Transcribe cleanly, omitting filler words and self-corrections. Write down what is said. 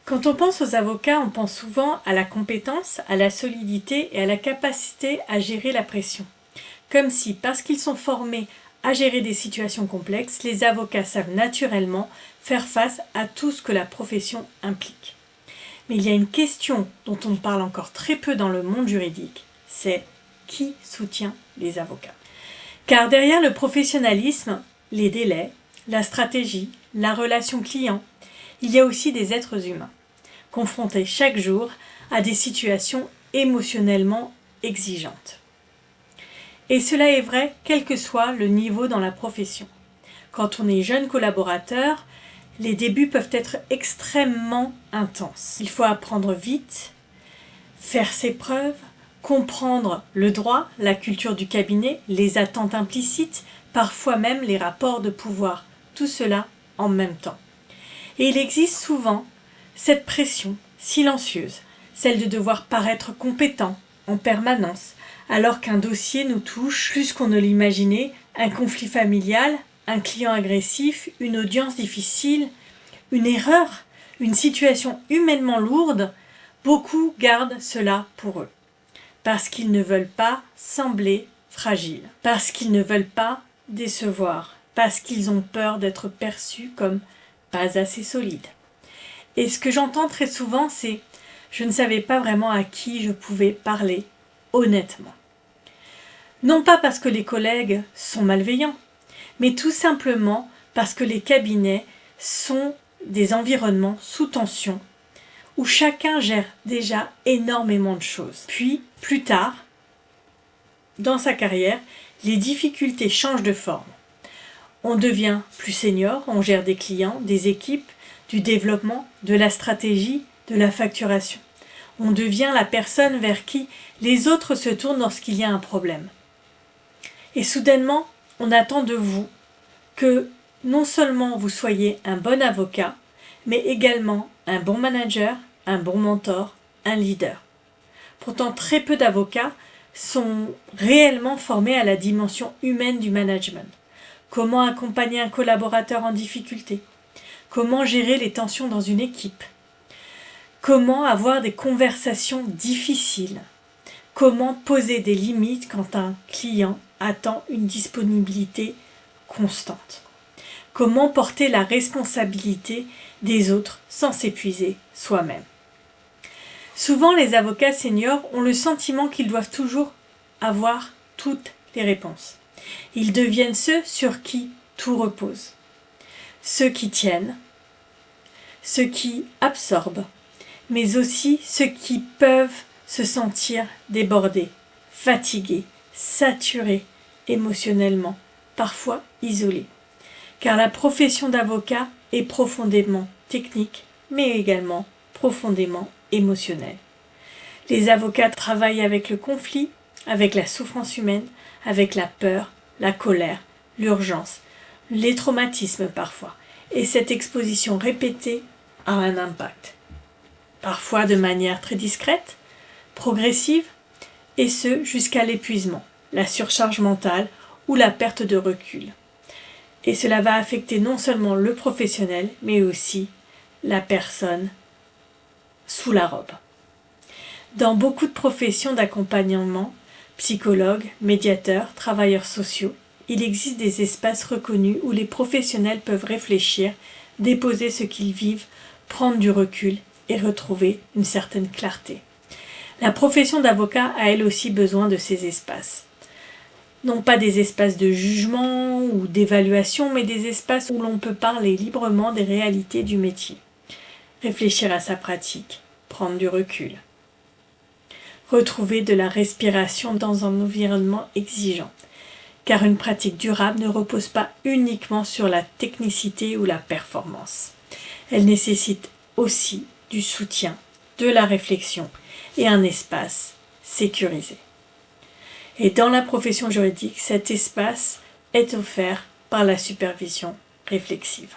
Quand on pense aux avocats, on pense souvent à la compétence, à la solidité et à la capacité à gérer la pression. Comme si, parce qu'ils sont formés à gérer des situations complexes, les avocats savent naturellement faire face à tout ce que la profession implique. Mais il y a une question dont on parle encore très peu dans le monde juridique, c'est qui soutient les avocats ? Car derrière le professionnalisme, les délais, la stratégie, la relation client, il y a aussi des êtres humains, confrontés chaque jour à des situations émotionnellement exigeantes. Et cela est vrai quel que soit le niveau dans la profession. Quand on est jeune collaborateur, les débuts peuvent être extrêmement intenses. Il faut apprendre vite, faire ses preuves, comprendre le droit, la culture du cabinet, les attentes implicites, parfois même les rapports de pouvoir, tout cela en même temps. Et il existe souvent cette pression silencieuse, celle de devoir paraître compétent en permanence, alors qu'un dossier nous touche plus qu'on ne l'imaginait, un conflit familial, un client agressif, une audience difficile, une erreur, une situation humainement lourde, beaucoup gardent cela pour eux, parce qu'ils ne veulent pas sembler fragiles, parce qu'ils ne veulent pas décevoir, parce qu'ils ont peur d'être perçus comme pas assez solides. Et ce que j'entends très souvent, c'est « je ne savais pas vraiment à qui je pouvais parler honnêtement ». Non pas parce que les collègues sont malveillants, mais tout simplement parce que les cabinets sont des environnements sous tension où chacun gère déjà énormément de choses. Puis, plus tard, dans sa carrière, les difficultés changent de forme. On devient plus senior, on gère des clients, des équipes, du développement, de la stratégie, de la facturation. On devient la personne vers qui les autres se tournent lorsqu'il y a un problème. Et soudainement, on attend de vous que non seulement vous soyez un bon avocat, mais également un bon manager, un bon mentor, un leader. Pourtant, très peu d'avocats sont réellement formés à la dimension humaine du management. Comment accompagner un collaborateur en difficulté ? Comment gérer les tensions dans une équipe ? Comment avoir des conversations difficiles ? Comment poser des limites quand un client attend une disponibilité constante ? Comment porter la responsabilité des autres sans s'épuiser soi-même ? Souvent, les avocats seniors ont le sentiment qu'ils doivent toujours avoir toutes les réponses. Ils deviennent ceux sur qui tout repose. Ceux qui tiennent, ceux qui absorbent, mais aussi ceux qui peuvent se sentir débordés, fatigués, saturés émotionnellement, parfois isolés. Car la profession d'avocat est profondément technique, mais également profondément émotionnelle. Les avocats travaillent avec le conflit, avec la souffrance humaine, avec la peur, la colère, l'urgence, les traumatismes parfois. Et cette exposition répétée a un impact. Parfois de manière très discrète, progressive, et ce jusqu'à l'épuisement, la surcharge mentale ou la perte de recul. Et cela va affecter non seulement le professionnel, mais aussi la personne sous la robe. Dans beaucoup de professions d'accompagnement, psychologues, médiateurs, travailleurs sociaux, il existe des espaces reconnus où les professionnels peuvent réfléchir, déposer ce qu'ils vivent, prendre du recul et retrouver une certaine clarté. La profession d'avocat a elle aussi besoin de ces espaces. Non pas des espaces de jugement ou d'évaluation, mais des espaces où l'on peut parler librement des réalités du métier. Réfléchir à sa pratique, prendre du recul. Retrouver de la respiration dans un environnement exigeant. Car une pratique durable ne repose pas uniquement sur la technicité ou la performance. Elle nécessite aussi du soutien, de la réflexion et un espace sécurisé. Et dans la profession juridique, cet espace est offert par la supervision réflexive.